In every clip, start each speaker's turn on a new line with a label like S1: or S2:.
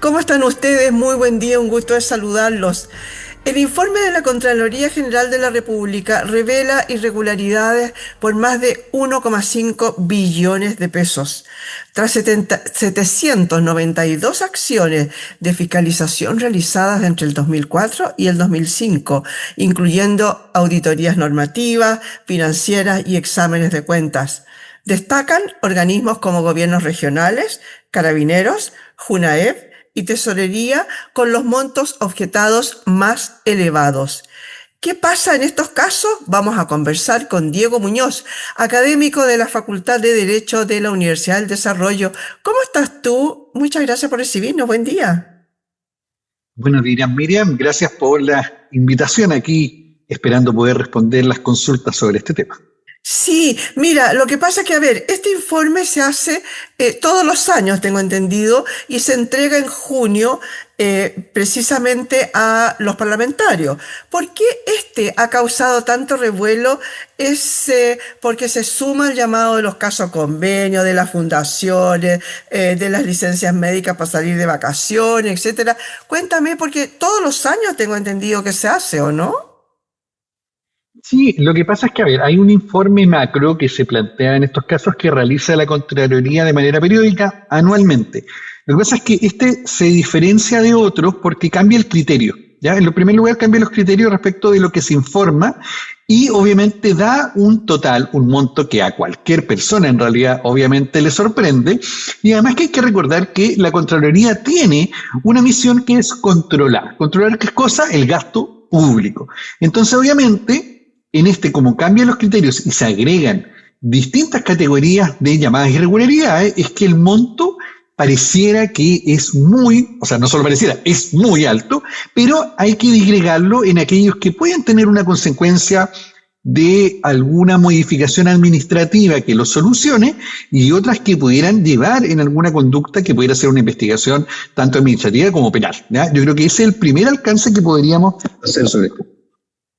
S1: ¿Cómo están ustedes? Muy buen día, un gusto de saludarlos. El informe de la Contraloría General de la República revela irregularidades por más de 1,5 billones de pesos. Tras 792 acciones de fiscalización realizadas entre el 2004 y el 2005, incluyendo auditorías normativas, financieras y exámenes de cuentas. Destacan organismos como gobiernos regionales, Carabineros, Junaep y Tesorería con los montos objetados más elevados. ¿Qué pasa en estos casos? Vamos a conversar con Diego Muñoz, académico de la Facultad de Derecho de la Universidad del Desarrollo. ¿Cómo estás tú? Muchas gracias por recibirnos. Buen día.
S2: Buenos días, Miriam. Gracias por la invitación aquí, esperando poder responder las consultas sobre este tema.
S1: Sí, mira, lo que pasa es que, a ver, este informe se hace todos los años, tengo entendido, y se entrega en junio precisamente a los parlamentarios. ¿Por qué este ha causado tanto revuelo? Es porque se suma el llamado de los casos convenio, de las fundaciones, de las licencias médicas para salir de vacaciones, etcétera. Cuéntame, porque todos los años tengo entendido que se hace, ¿o no?
S2: Sí, lo que pasa es que, a ver, hay un informe macro que se plantea en estos casos que realiza la Contraloría de manera periódica, anualmente. Lo que pasa es que este se diferencia de otros porque cambia el criterio, ¿ya? En primer lugar, cambia los criterios respecto de lo que se informa y obviamente da un total, un monto que a cualquier persona en realidad obviamente le sorprende. Y además que hay que recordar que la Contraloría tiene una misión que es controlar. ¿Controlar qué cosa? El gasto público. Entonces, obviamente, en este, como cambian los criterios y se agregan distintas categorías de llamadas irregularidades, es que el monto pareciera que es muy, o sea, no solo pareciera, es muy alto, pero hay que disgregarlo en aquellos que pueden tener una consecuencia de alguna modificación administrativa que lo solucione y otras que pudieran llevar en alguna conducta que pudiera ser una investigación tanto administrativa como penal, ¿ya? Yo creo que ese es el primer alcance que podríamos hacer sobre esto.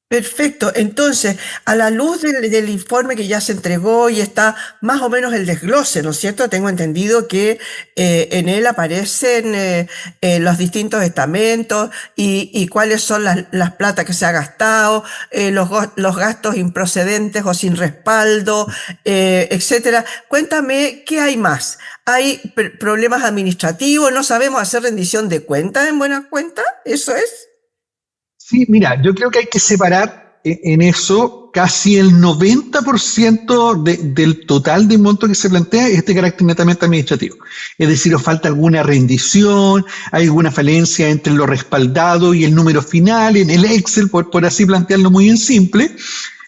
S1: Perfecto. Entonces, a la luz del informe que ya se entregó y está más o menos el desglose, ¿no es cierto? Tengo entendido que en él aparecen los distintos estamentos y cuáles son las platas que se ha gastado, los gastos improcedentes o sin respaldo, etcétera. Cuéntame, ¿qué hay más? ¿Hay problemas administrativos? ¿No sabemos hacer rendición de cuentas en buena cuenta? ¿Eso es?
S2: Sí, mira, yo creo que hay que separar en eso casi el 90% del total de monto que se plantea es de carácter netamente administrativo. Es decir, os falta alguna rendición, hay alguna falencia entre lo respaldado y el número final en el Excel, por así plantearlo muy en simple,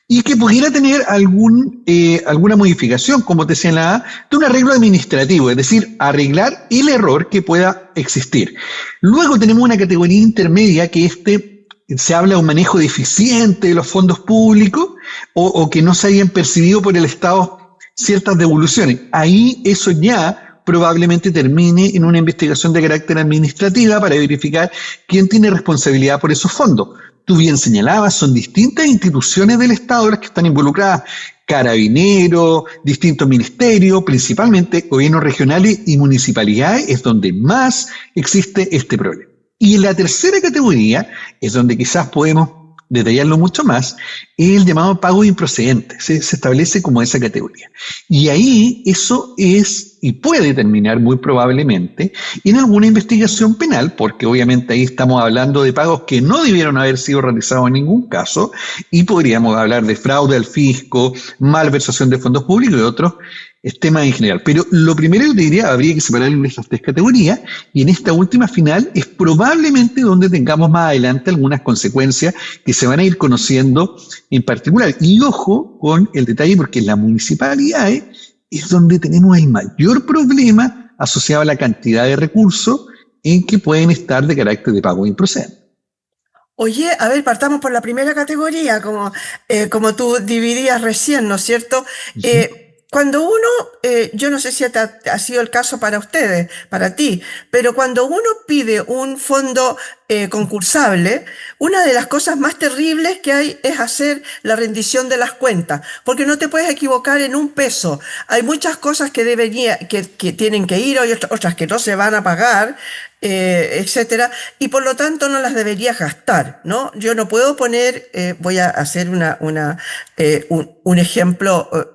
S2: y que pudiera tener alguna modificación, como te señalaba, de un arreglo administrativo, es decir, arreglar el error que pueda existir. Luego tenemos una categoría intermedia que se habla de un manejo deficiente de los fondos públicos o que no se hayan percibido por el Estado ciertas devoluciones. Ahí eso ya probablemente termine en una investigación de carácter administrativa para verificar quién tiene responsabilidad por esos fondos. Tú bien señalabas, son distintas instituciones del Estado las que están involucradas, carabineros, distintos ministerios, principalmente gobiernos regionales y municipalidades, es donde más existe este problema. Y en la tercera categoría, es donde quizás podemos detallarlo mucho más, es el llamado pago improcedente. Se establece como esa categoría. Y ahí eso es y puede terminar muy probablemente en alguna investigación penal, porque obviamente ahí estamos hablando de pagos que no debieron haber sido realizados en ningún caso, y podríamos hablar de fraude al fisco, malversación de fondos públicos y otros temas en general. Pero lo primero que te diría, habría que separar en estas tres categorías, y en esta última final es probablemente donde tengamos más adelante algunas consecuencias que se van a ir conociendo en particular. Y ojo con el detalle, porque en las municipalidades es donde tenemos el mayor problema asociado a la cantidad de recursos en que pueden estar de carácter de pago improcedente.
S1: Oye, a ver, partamos por la primera categoría, como tú dividías recién, ¿no es cierto? Cuando uno, yo no sé si ha sido el caso para ustedes, para ti, pero cuando uno pide un fondo concursable, una de las cosas más terribles que hay es hacer la rendición de las cuentas, porque no te puedes equivocar en un peso. Hay muchas cosas que tienen que ir, otras que no se van a pagar, etcétera, y por lo tanto no las deberías gastar, ¿no? Yo no puedo poner, voy a hacer un ejemplo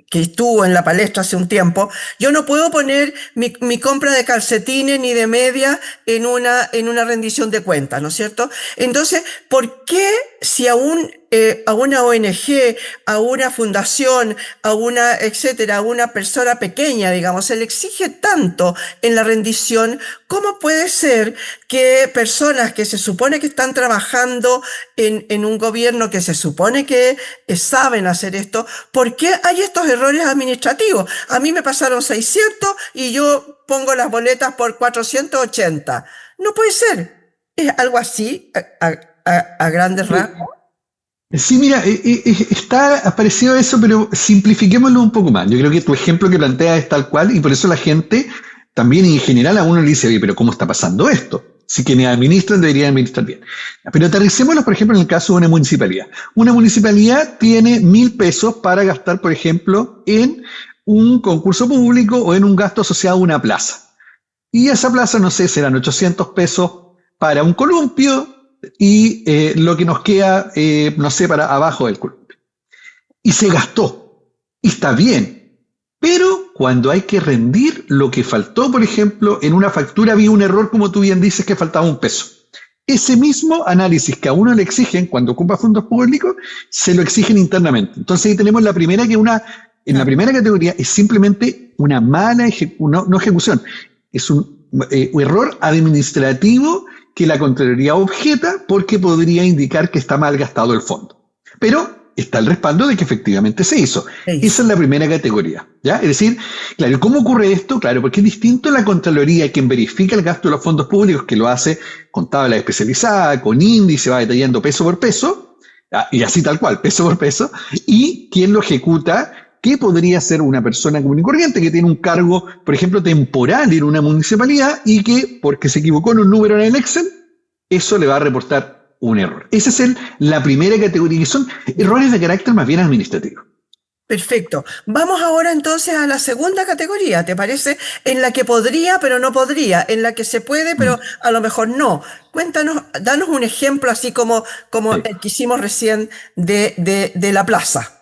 S1: que estuvo en la palestra hace un tiempo. Yo no puedo poner mi compra de calcetines ni de media en una rendición de cuentas, ¿no es cierto? Entonces, ¿por qué si a una ONG, a una fundación, etcétera, a una persona pequeña, digamos, se le exige tanto en la rendición? ¿Cómo puede ser que personas que se supone que están trabajando en un gobierno que se supone que saben hacer esto, ¿por qué hay estos errores administrativos? A mí me pasaron 600 y yo pongo las boletas por 480. No puede ser. Es algo así, a grandes rasgos.
S2: Sí, mira, está parecido a eso, pero simplifiquémoslo un poco más. Yo creo que tu ejemplo que planteas es tal cual y por eso la gente también en general a uno le dice, oye, pero ¿cómo está pasando esto? Si quienes administran deberían administrar bien. Pero aterricémoslo, por ejemplo, en el caso de una municipalidad. Una municipalidad tiene 1.000 pesos para gastar, por ejemplo, en un concurso público o en un gasto asociado a una plaza. Y esa plaza, no sé, serán 800 pesos para un columpio y lo que nos queda, no sé, para abajo del columpio. Y se gastó. Y está bien. Pero cuando hay que rendir lo que faltó, por ejemplo, en una factura había un error, como tú bien dices, que faltaba un peso. Ese mismo análisis que a uno le exigen cuando ocupa fondos públicos, se lo exigen internamente. Entonces ahí tenemos la primera en la primera categoría es simplemente una mala no ejecución, es un error administrativo que la Contraloría objeta porque podría indicar que está mal gastado el fondo. Pero está el respaldo de que efectivamente se hizo. Esa es la primera categoría, ¿ya? Es decir, claro, ¿cómo ocurre esto? Claro, porque es distinto a la Contraloría, quien verifica el gasto de los fondos públicos, que lo hace con tabla especializada, con índice, va detallando peso por peso, y así tal cual, peso por peso, y quien lo ejecuta, que podría ser una persona común y corriente que tiene un cargo, por ejemplo, temporal en una municipalidad y que, porque se equivocó en un número en el Excel, eso le va a reportar un error. Esa es la primera categoría, que son errores de carácter más bien administrativo.
S1: Perfecto. Vamos ahora entonces a la segunda categoría, ¿te parece? En la que podría, pero no podría, en la que se puede, pero a lo mejor no. Cuéntanos, danos un ejemplo así como
S2: Sí.
S1: el que hicimos recién de la plaza.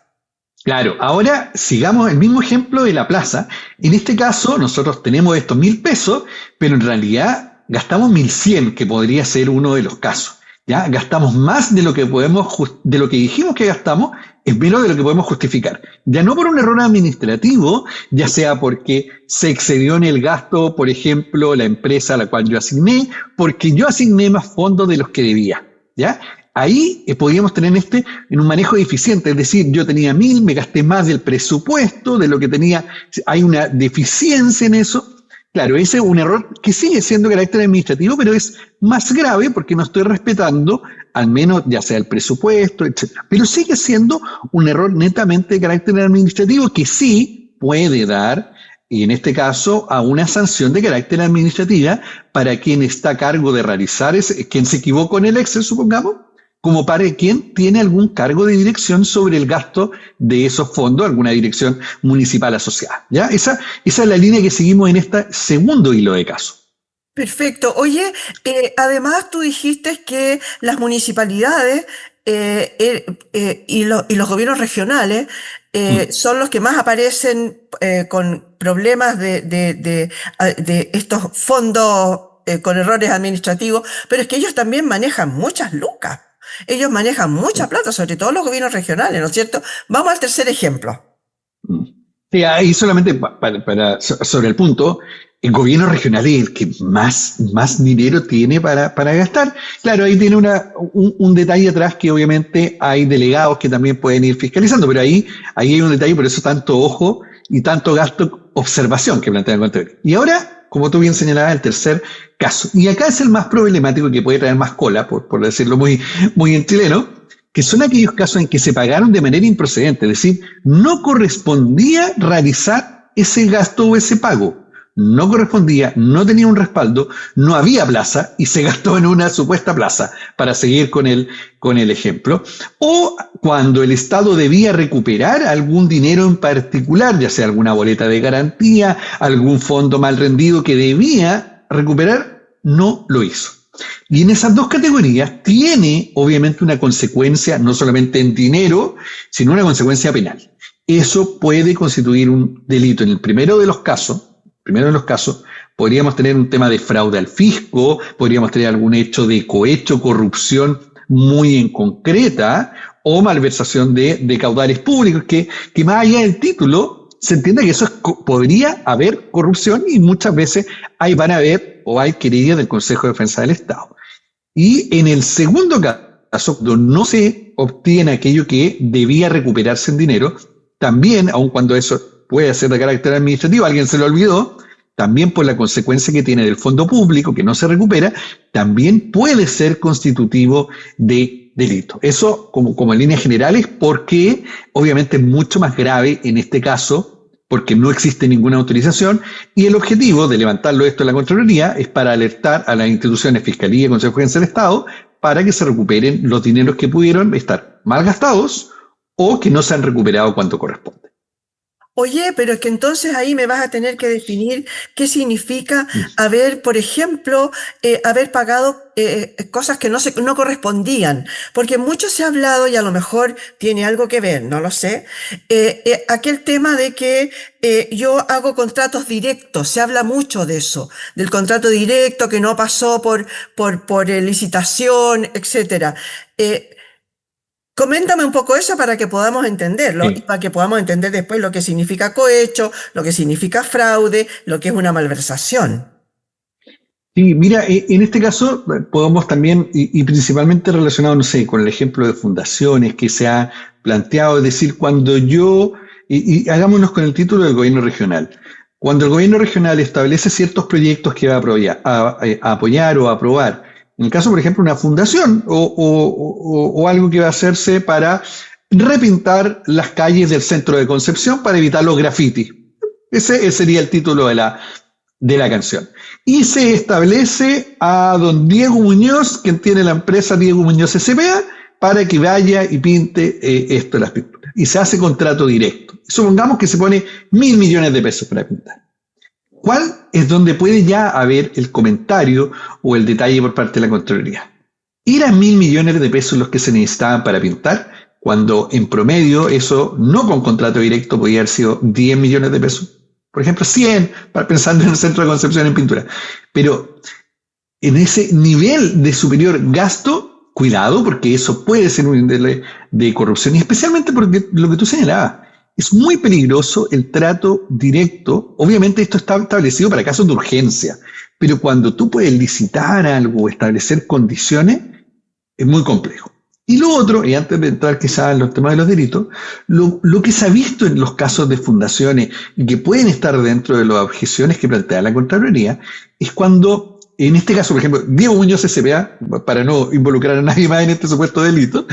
S2: Claro, ahora sigamos el mismo ejemplo de la plaza. En este caso, nosotros tenemos estos 1.000 pesos, pero en realidad gastamos 1.100, que podría ser uno de los casos. ¿Ya? Gastamos más de lo que de lo que dijimos que gastamos, es menos de lo que podemos justificar. Ya no por un error administrativo, ya sea porque se excedió en el gasto, por ejemplo, la empresa a la cual yo asigné, porque yo asigné más fondos de los que debía. ¿Ya? Ahí podríamos tener en un manejo eficiente, es decir, yo tenía 1.000, me gasté más del presupuesto, de lo que tenía, hay una deficiencia en eso. Claro, ese es un error que sigue siendo de carácter administrativo, pero es más grave porque no estoy respetando, al menos ya sea el presupuesto, etcétera. Pero sigue siendo un error netamente de carácter administrativo que sí puede dar, y en este caso, a una sanción de carácter administrativa para quien está a cargo de realizar, quien se equivocó en el Excel, supongamos, como para quien tiene algún cargo de dirección sobre el gasto de esos fondos, alguna dirección municipal asociada. ¿Ya? Esa es la línea que seguimos en este segundo hilo de caso.
S1: Perfecto. Oye, además tú dijiste que las municipalidades y los gobiernos regionales son los que más aparecen con problemas de estos fondos con errores administrativos, pero es que ellos también manejan muchas lucas. Ellos manejan mucha plata, sobre todo los gobiernos regionales, ¿no es cierto? Vamos al tercer ejemplo.
S2: Sí, ahí solamente sobre el punto, el gobierno regional es el que más dinero tiene para gastar. Claro, ahí tiene un detalle atrás que obviamente hay delegados que también pueden ir fiscalizando, pero ahí hay un detalle, por eso tanto ojo y tanto gasto observación que plantea el Contraloría. Y ahora, como tú bien señalabas, el tercer caso. Y acá es el más problemático y que puede traer más cola, por decirlo muy en chileno, que son aquellos casos en que se pagaron de manera improcedente, es decir, no correspondía realizar ese gasto o ese pago. No correspondía, no tenía un respaldo, no había plaza y se gastó en una supuesta plaza, para seguir con el ejemplo. O cuando el Estado debía recuperar algún dinero en particular, ya sea alguna boleta de garantía, algún fondo mal rendido que debía recuperar, no lo hizo. Y en esas dos categorías tiene obviamente una consecuencia, no solamente en dinero, sino una consecuencia penal. Eso puede constituir un delito. En el primero de los casos, podríamos tener un tema de fraude al fisco, podríamos tener algún hecho de cohecho, corrupción muy en concreta, o malversación de caudales públicos, que más allá del título, se entiende que eso podría haber corrupción y muchas veces van a haber o hay querellas del Consejo de Defensa del Estado. Y en el segundo caso, cuando no se obtiene aquello que debía recuperarse en dinero, también, aun cuando eso puede ser de carácter administrativo, alguien se lo olvidó, también por la consecuencia que tiene del fondo público, que no se recupera, también puede ser constitutivo de delito. Eso como en líneas generales, porque obviamente es mucho más grave en este caso, porque no existe ninguna autorización, y el objetivo de levantarlo esto en la Contraloría es para alertar a las instituciones Fiscalía y Consejo de Defensa del Estado para que se recuperen los dineros que pudieron estar mal gastados o que no se han recuperado cuanto corresponde.
S1: Oye, pero es que entonces ahí me vas a tener que definir qué significa haber, por ejemplo, haber pagado cosas que no correspondían, porque mucho se ha hablado y a lo mejor tiene algo que ver, no lo sé, aquel tema de que yo hago contratos directos, se habla mucho de eso, del contrato directo que no pasó por licitación, etcétera. Coméntame un poco eso para que podamos entenderlo y
S2: Sí.
S1: para que podamos entender después lo que significa cohecho, lo que significa fraude, lo que es una malversación.
S2: Sí, mira, en este caso podemos también, y principalmente relacionado, no sé, con el ejemplo de fundaciones que se ha planteado, es decir, cuando y hagámonos con el título del gobierno regional. Cuando el gobierno regional establece ciertos proyectos que va a apoyar o a aprobar, en el caso, por ejemplo, una fundación o algo que va a hacerse para repintar las calles del centro de Concepción para evitar los grafitis. Ese sería el título de la canción. Y se establece a don Diego Muñoz, quien tiene la empresa Diego Muñoz S.p.A., para que vaya y pinte esto de las pinturas. Y se hace contrato directo. Supongamos que se pone 1.000 millones de pesos para pintar. ¿Cuál es donde puede ya haber el comentario o el detalle por parte de la Contraloría? ¿Eran 1.000 millones de pesos los que se necesitaban para pintar? Cuando en promedio eso, no con contrato directo, podía haber sido 10 millones de pesos. Por ejemplo, 100, pensando en el centro de Concepción en pintura. Pero en ese nivel de superior gasto, cuidado, porque eso puede ser un índice de corrupción, y especialmente porque lo que tú señalabas, es muy peligroso el trato directo. Obviamente esto está establecido para casos de urgencia, pero cuando tú puedes licitar algo o establecer condiciones, es muy complejo. Y lo otro, y antes de entrar quizás en los temas de los delitos, lo que se ha visto en los casos de fundaciones y que pueden estar dentro de las objeciones que plantea la Contraloría, es cuando, en este caso, por ejemplo, Diego Muñoz S.p.A., para no involucrar a nadie más en este supuesto delito,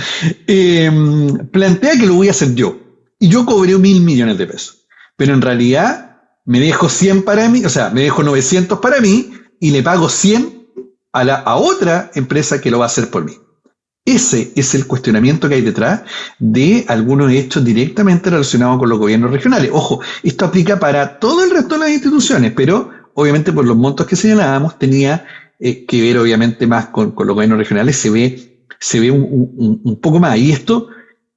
S2: plantea que lo voy a hacer yo. Y yo cobré 1.000 millones de pesos. Pero en realidad me dejo 100 para mí, o sea, me dejo 900 para mí y le pago 100 a otra empresa que lo va a hacer por mí. Ese es el cuestionamiento que hay detrás de algunos hechos directamente relacionados con los gobiernos regionales. Ojo, esto aplica para todo el resto de las instituciones, pero obviamente por los montos que señalábamos tenía que ver obviamente más con los gobiernos regionales, se ve un poco más. Y esto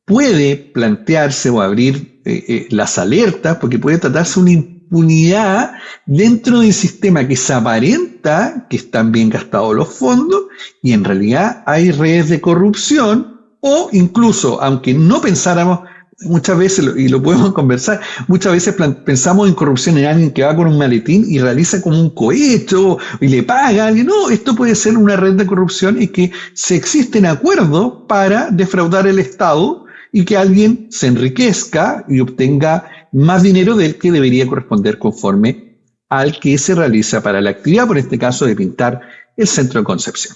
S2: puede plantearse o abrir las alertas, porque puede tratarse una impunidad dentro del sistema que se aparenta que están bien gastados los fondos y en realidad hay redes de corrupción, o incluso, aunque no pensáramos muchas veces, y lo podemos conversar, muchas veces pensamos en corrupción en alguien que va con un maletín y realiza como un cohecho y le paga a alguien. No, esto puede ser una red de corrupción y que se existen acuerdos para defraudar el Estado y que alguien se enriquezca y obtenga más dinero del que debería corresponder conforme al que se realiza para la actividad, por este caso de pintar el centro de Concepción.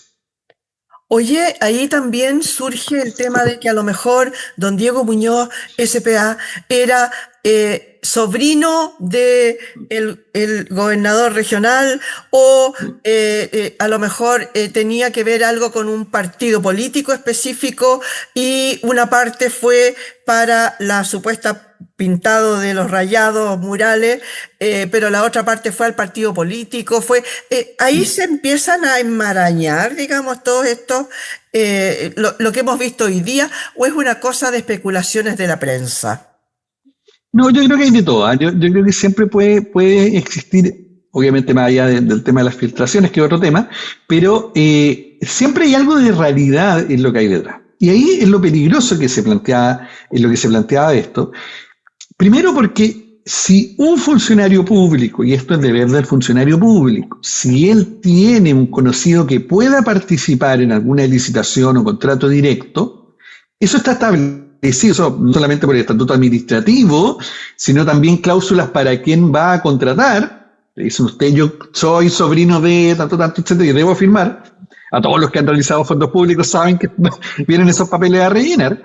S1: Oye, ahí también surge el tema de que a lo mejor don Diego Muñoz S.p.A. era sobrino de el gobernador regional o a lo mejor tenía que ver algo con un partido político específico y una parte fue para la supuesta pintado de los rayados murales, pero la otra parte fue al partido político, ahí se empiezan a enmarañar, digamos, todos estos, lo que hemos visto hoy día, o es una cosa de especulaciones de la prensa.
S2: No, yo creo que hay de todo, ¿eh? Yo creo que siempre puede existir, obviamente más allá del tema de las filtraciones, que es otro tema, pero siempre hay algo de realidad en lo que hay detrás. Y ahí es lo peligroso que se planteaba, en lo que se planteaba esto. Primero porque si un funcionario público, y esto es deber del funcionario público, si él tiene un conocido que pueda participar en alguna licitación o contrato directo, eso está establecido. Eso no solamente por el estatuto administrativo, sino también cláusulas para quién va a contratar. Le dicen usted, yo soy sobrino de tanto, etcétera, y debo firmar. A todos los que han realizado fondos públicos saben que vienen esos papeles a rellenar.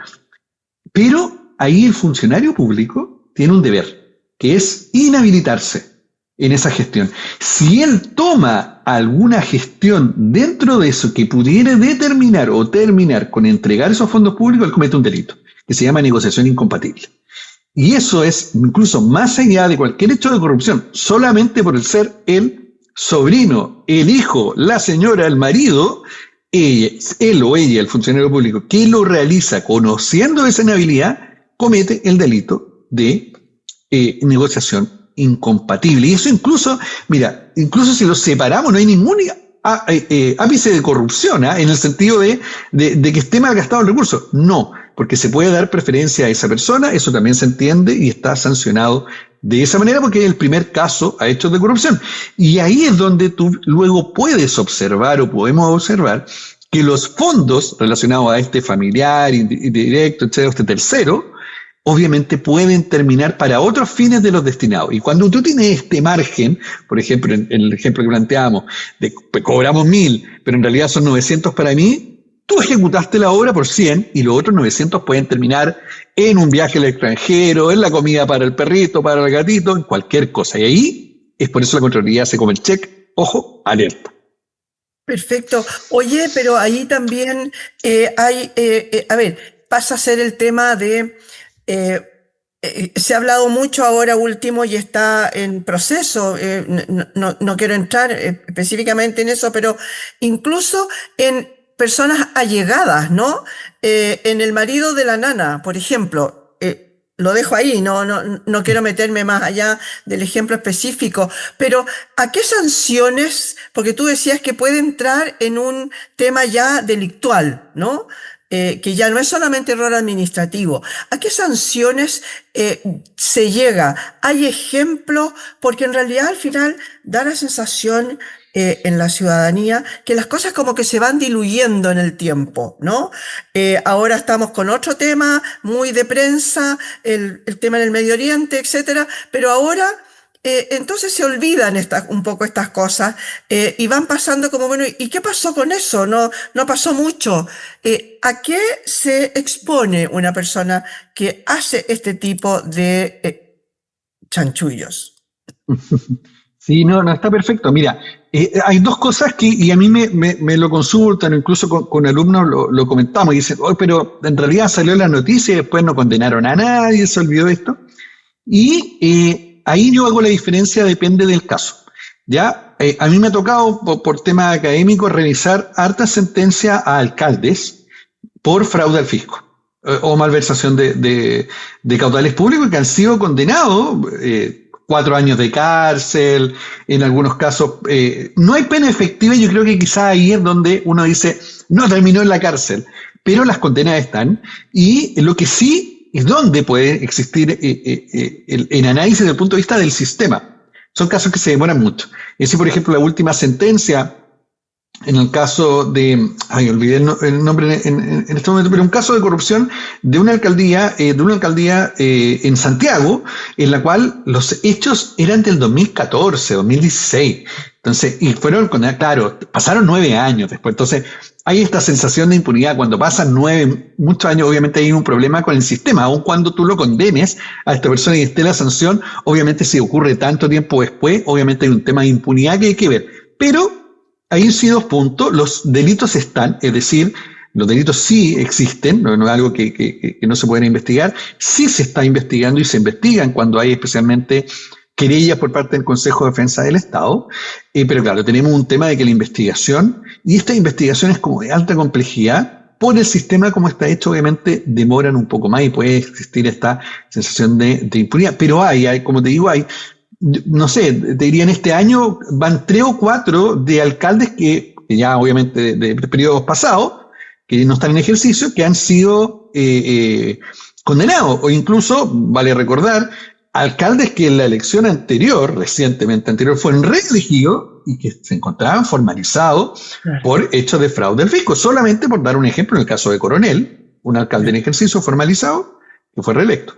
S2: Pero ahí el funcionario público tiene un deber, que es inhabilitarse en esa gestión. Si él toma alguna gestión dentro de eso que pudiera determinar o terminar con entregar esos fondos públicos, él comete un delito, que se llama negociación incompatible. Y eso es incluso más allá de cualquier hecho de corrupción, solamente por el ser el sobrino, el hijo, la señora, el marido, él o ella, el funcionario público, que lo realiza conociendo esa inhabilidad, comete el delito de negociación incompatible. Y eso incluso, mira, incluso si lo separamos, no hay ningún ápice de corrupción, en el sentido de que esté mal gastado el recurso. No, porque se puede dar preferencia a esa persona, eso también se entiende y está sancionado de esa manera porque es el primer caso a hechos de corrupción. Y ahí es donde tú luego puedes observar o podemos observar que los fondos relacionados a este familiar, indirecto, etcétera, este tercero, obviamente pueden terminar para otros fines de los destinados. Y cuando tú tienes este margen, por ejemplo, en el ejemplo que planteamos, de cobramos 1.000, pero en realidad son 900 para mí, tú ejecutaste la obra por 100 y los otros 900 pueden terminar en un viaje al extranjero, en la comida para el perrito, para el gatito, en cualquier cosa. Y ahí es por eso la Contraloría hace como el check, ojo, alerta.
S1: Perfecto. Oye, pero ahí también pasa a ser el tema de... se ha hablado mucho ahora último y está en proceso, no quiero entrar específicamente en eso, pero incluso en personas allegadas, ¿no? En el marido de la nana, por ejemplo, lo dejo ahí, no quiero meterme más allá del ejemplo específico, pero ¿a qué sanciones? Porque tú decías que puede entrar en un tema ya delictual, ¿no? Que ya no es solamente error administrativo. ¿A qué sanciones se llega? ¿Hay ejemplos? Porque en realidad al final da la sensación en la ciudadanía que las cosas como que se van diluyendo en el tiempo, ¿no? Ahora estamos con otro tema muy de prensa, el tema en el Medio Oriente, etcétera, pero ahora... entonces se olvidan un poco estas cosas y van pasando como, bueno, ¿y qué pasó con eso? No pasó mucho. ¿A qué se expone una persona que hace este tipo de chanchullos?
S2: Sí, no, está perfecto. Mira, hay dos cosas y a mí me lo consultan, incluso con alumnos lo comentamos y dicen, oh, pero en realidad salió la noticia y después no condenaron a nadie, se olvidó esto. Y ahí yo hago la diferencia, depende del caso. ¿Ya? A mí me ha tocado, por temas académicos, revisar hartas sentencias a alcaldes por fraude al fisco o malversación de caudales públicos que han sido condenados 4 años de cárcel, en algunos casos. No hay pena efectiva y yo creo que quizás ahí es donde uno dice, no terminó en la cárcel, pero las condenas están. Y lo que sí es donde puede existir el análisis desde el punto de vista del sistema. Son casos que se demoran mucho. Es decir, por ejemplo, la última sentencia en el caso de, olvidé el nombre en este momento, pero un caso de corrupción de una alcaldía en Santiago, en la cual los hechos eran del 2014, 2016. Entonces, y fueron, claro, pasaron 9 años después. Entonces, hay esta sensación de impunidad. Cuando pasan muchos años, obviamente hay un problema con el sistema. Aun cuando tú lo condenes a esta persona y esté la sanción, obviamente si ocurre tanto tiempo después, obviamente hay un tema de impunidad que hay que ver. Pero ahí sí 2 puntos, los delitos están, es decir, los delitos sí existen, no es algo que no se pueden investigar, sí se está investigando y se investigan cuando hay especialmente querellas por parte del Consejo de Defensa del Estado, pero claro, tenemos un tema de que la investigación, y esta investigación es como de alta complejidad, por el sistema como está hecho, obviamente demoran un poco más y puede existir esta sensación de impunidad, pero hay, como te digo, no sé, te diría en este año van 3 o 4 de alcaldes que ya obviamente de periodos pasados, que no están en ejercicio, que han sido condenados, o incluso, vale recordar, alcaldes que en la elección recientemente anterior, fueron reelegidos y que se encontraban formalizados por hechos de fraude al fisco, solamente por dar un ejemplo, en el caso de Coronel, un alcalde en ejercicio formalizado que fue reelecto.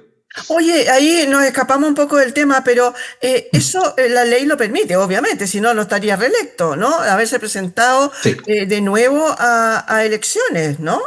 S1: Oye, ahí nos escapamos un poco del tema, pero eso la ley lo permite, obviamente, si no, no estaría reelecto, ¿no? Haberse presentado
S2: Sí.
S1: de nuevo a elecciones, ¿no?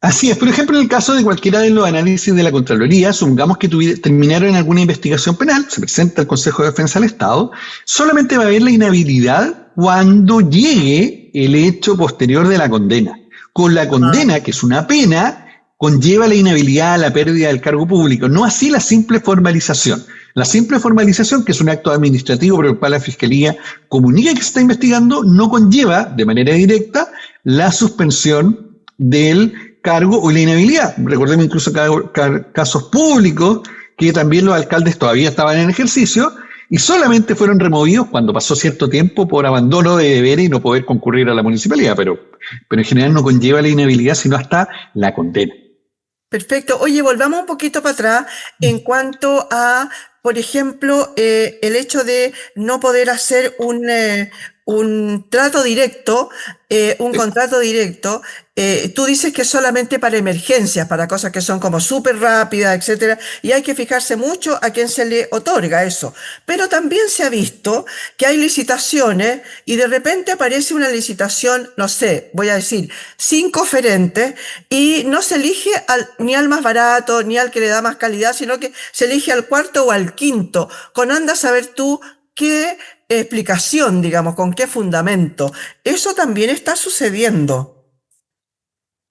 S2: Así es, por ejemplo, en el caso de cualquiera de los análisis de la Contraloría, supongamos que terminaron en alguna investigación penal, se presenta al Consejo de Defensa del Estado, solamente va a haber la inhabilidad cuando llegue el hecho posterior de la condena. Con la condena, que es una pena, conlleva la inhabilidad, la pérdida del cargo público, no así la simple formalización. La simple formalización, que es un acto administrativo por el cual la Fiscalía comunica que se está investigando, no conlleva de manera directa la suspensión del cargo o la inhabilidad. Recordemos incluso casos públicos que también los alcaldes todavía estaban en ejercicio y solamente fueron removidos cuando pasó cierto tiempo por abandono de deberes y no poder concurrir a la municipalidad, pero en general no conlleva la inhabilidad sino hasta la condena.
S1: Perfecto. Oye, volvamos un poquito para atrás en cuanto a, por ejemplo, el hecho de no poder hacer un trato directo, un contrato directo. Tú dices que solamente para emergencias, para cosas que son como súper rápidas, etcétera, y hay que fijarse mucho a quién se le otorga eso. Pero también se ha visto que hay licitaciones y de repente aparece una licitación, no sé, voy a decir, 5 oferentes y no se elige ni al más barato, ni al que le da más calidad, sino que se elige al cuarto o al quinto. Con anda a saber tú qué explicación, digamos, con qué fundamento. Eso también está sucediendo.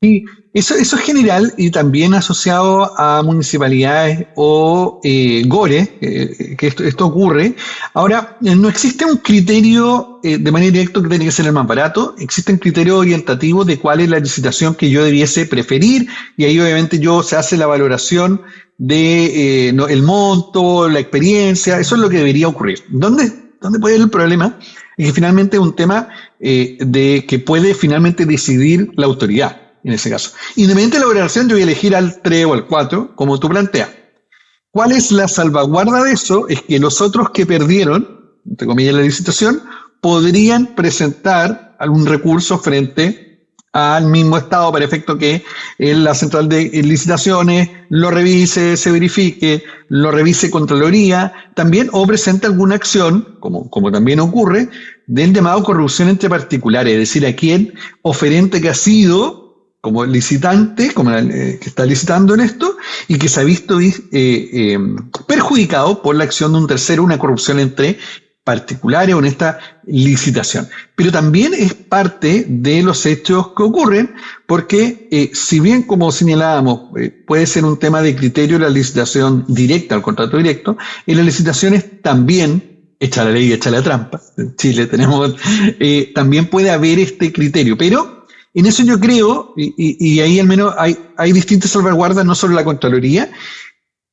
S2: Sí, eso es general y también asociado a municipalidades o GORES, que esto ocurre. Ahora, no existe un criterio de manera directa que tiene que ser el más barato, existe un criterio orientativo de cuál es la licitación que yo debiese preferir y ahí obviamente se hace la valoración de el monto, la experiencia, eso es lo que debería ocurrir. ¿Dónde puede haber el problema? Es que finalmente es un tema de que puede finalmente decidir la autoridad. En ese caso. Independiente de la valoración, yo voy a elegir al 3 o al 4, como tú planteas. ¿Cuál es la salvaguarda de eso? Es que los otros que perdieron, entre comillas, la licitación, podrían presentar algún recurso frente al mismo Estado para efecto que la central de licitaciones lo revise, se verifique, lo revise Contraloría también, o presente alguna acción, como también ocurre, del llamado corrupción entre particulares, es decir, a quien oferente que ha sido como licitante, que está licitando en esto, y que se ha visto perjudicado por la acción de un tercero, una corrupción entre particulares o en esta licitación. Pero también es parte de los hechos que ocurren, porque si bien, como señalábamos, puede ser un tema de criterio la licitación directa, el contrato directo, en las licitaciones también, echa la ley y echa la trampa, en Chile tenemos, también puede haber este criterio, pero en eso yo creo, y ahí al menos hay distintas salvaguardas, no solo la Contraloría,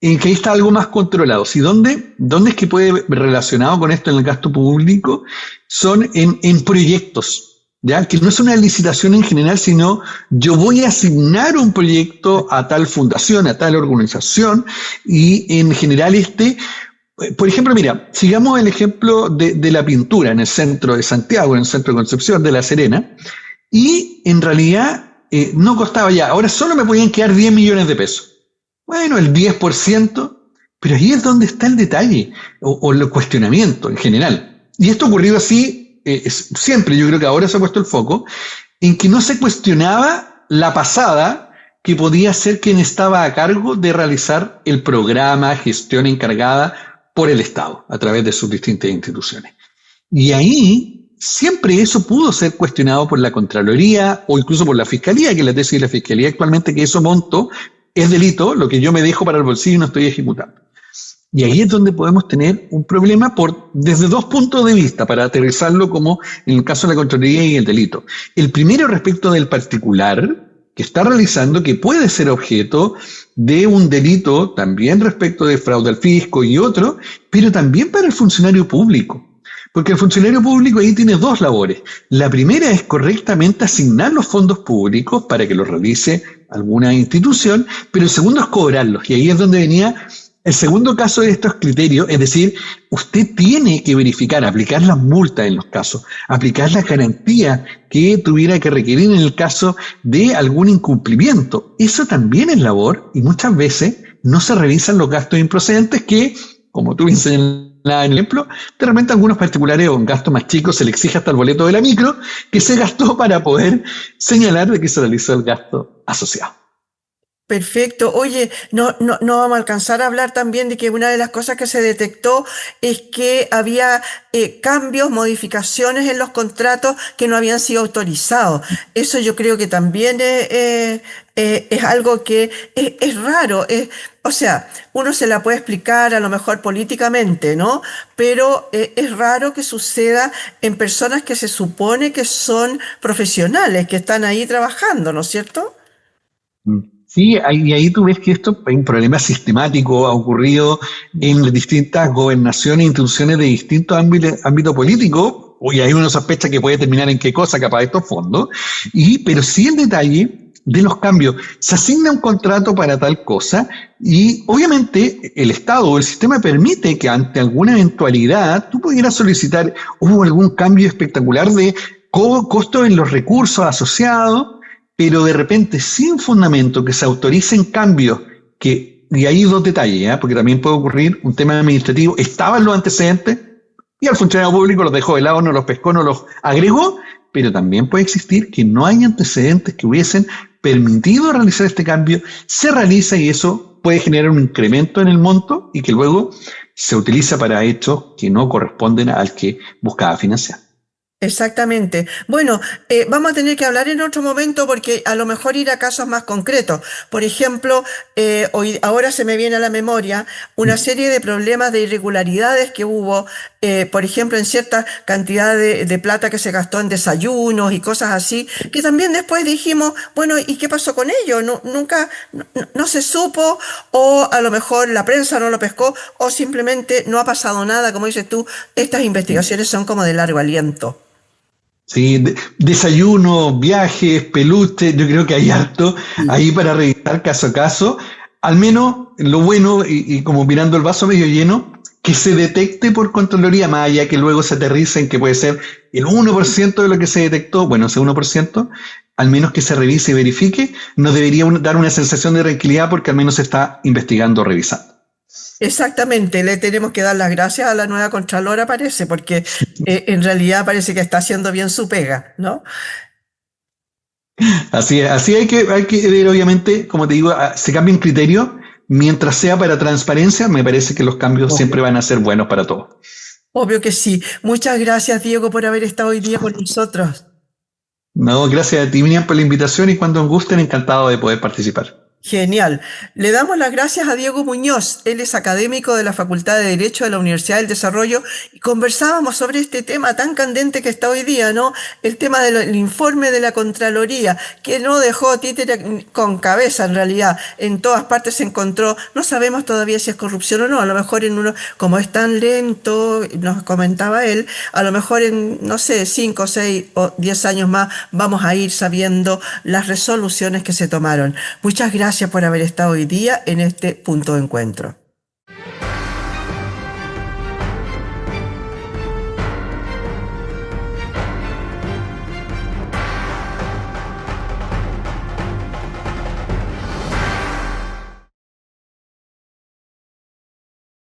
S2: en que ahí está algo más controlado. ¿Sí? ¿Dónde es que puede relacionado con esto en el gasto público? Son en proyectos, ¿ya? Que no es una licitación en general, sino yo voy a asignar un proyecto a tal fundación, a tal organización, y en general Por ejemplo, mira, sigamos el ejemplo de la pintura en el centro de Santiago, en el centro de Concepción de La Serena, y en realidad no costaba ya, ahora solo me podían quedar 10 millones de pesos. Bueno, el 10%, pero ahí es donde está el detalle, o el cuestionamiento en general. Y esto ocurrió así siempre, yo creo que ahora se ha puesto el foco, en que no se cuestionaba la pasada que podía ser quien estaba a cargo de realizar el programa, gestión encargada por el Estado, a través de sus distintas instituciones. Y ahí siempre eso pudo ser cuestionado por la Contraloría o incluso por la Fiscalía, que es la tesis de la Fiscalía actualmente, que eso monto es delito, lo que yo me dejo para el bolsillo y no estoy ejecutando. Y ahí es donde podemos tener un problema desde dos puntos de vista, para aterrizarlo como en el caso de la Contraloría y el delito. El primero respecto del particular que está realizando, que puede ser objeto de un delito también respecto de fraude al fisco y otro, pero también para el funcionario público. Porque el funcionario público ahí tiene dos labores. La primera es correctamente asignar los fondos públicos para que los realice alguna institución, pero el segundo es cobrarlos. Y ahí es donde venía el segundo caso de estos criterios, es decir, usted tiene que verificar, aplicar las multas en los casos, aplicar las garantías que tuviera que requerir en el caso de algún incumplimiento. Eso también es labor y muchas veces no se revisan los gastos improcedentes que, como tú señalabas en el ejemplo, de repente a algunos particulares o un gasto más chico se le exige hasta el boleto de la micro que se gastó para poder señalar de que se realizó el gasto asociado.
S1: Perfecto. Oye, no vamos a alcanzar a hablar también de que una de las cosas que se detectó es que había cambios, modificaciones en los contratos que no habían sido autorizados. Eso yo creo que también es algo que es raro. O sea, uno se la puede explicar a lo mejor políticamente, ¿no? Pero es raro que suceda en personas que se supone que son profesionales, que están ahí trabajando, ¿no es cierto?
S2: Sí, y ahí tú ves que esto es un problema sistemático, ha ocurrido en las distintas gobernaciones e instituciones de distintos ámbitos políticos, y ahí uno sospecha que puede terminar en qué cosa, capaz de estos fondos, pero sí el detalle de los cambios. Se asigna un contrato para tal cosa y obviamente el Estado o el sistema permite que ante alguna eventualidad tú pudieras solicitar, hubo algún cambio espectacular de costo en los recursos asociados, pero de repente sin fundamento que se autoricen cambios y hay dos detalles, ¿eh? Porque también puede ocurrir un tema administrativo, estaban los antecedentes y al funcionario público los dejó de lado, no los pescó, no los agregó, pero también puede existir que no hay antecedentes que hubiesen permitido realizar este cambio, se realiza y eso puede generar un incremento en el monto y que luego se utiliza para hechos que no corresponden al que buscaba financiar.
S1: Exactamente. Bueno, vamos a tener que hablar en otro momento porque a lo mejor ir a casos más concretos. Por ejemplo, ahora se me viene a la memoria una serie de problemas de irregularidades que hubo, por ejemplo, en cierta cantidad de plata que se gastó en desayunos y cosas así, que también después dijimos, bueno, ¿y qué pasó con ello? Nunca, no se supo, o a lo mejor la prensa no lo pescó, o simplemente no ha pasado nada. Como dices tú, estas investigaciones son como de largo aliento.
S2: Sí, desayuno, viajes, peluches, yo creo que hay harto ahí para revisar caso a caso. Al menos lo bueno, y como mirando el vaso medio lleno, que se detecte por Contraloría, más allá que luego se aterrice en que puede ser el 1% de lo que se detectó, bueno, ese 1%, al menos que se revise y verifique, nos debería dar una sensación de tranquilidad porque al menos se está investigando o revisando.
S1: Exactamente, le tenemos que dar las gracias a la nueva Contralora, parece, porque en realidad parece que está haciendo bien su pega, ¿no?
S2: Así es, así hay que ver, obviamente, como te digo, se cambia un criterio, mientras sea para transparencia, me parece que los cambios siempre van a ser buenos para todos.
S1: Obvio que sí. Muchas gracias, Diego, por haber estado hoy día con nosotros.
S2: No, gracias a ti, Miriam, por la invitación y cuando gusten, encantado de poder participar.
S1: Genial. Le damos las gracias a Diego Muñoz. Él es académico de la Facultad de Derecho de la Universidad del Desarrollo y conversábamos sobre este tema tan candente que está hoy día, ¿no? El tema del informe de la Contraloría, que no dejó títere con cabeza en realidad. En todas partes se encontró, no sabemos todavía si es corrupción o no, a lo mejor en uno, como es tan lento, nos comentaba él, a lo mejor en, no sé, 5, 6 o 10 años más vamos a ir sabiendo las resoluciones que se tomaron. Muchas gracias por haber estado hoy día en este punto de encuentro.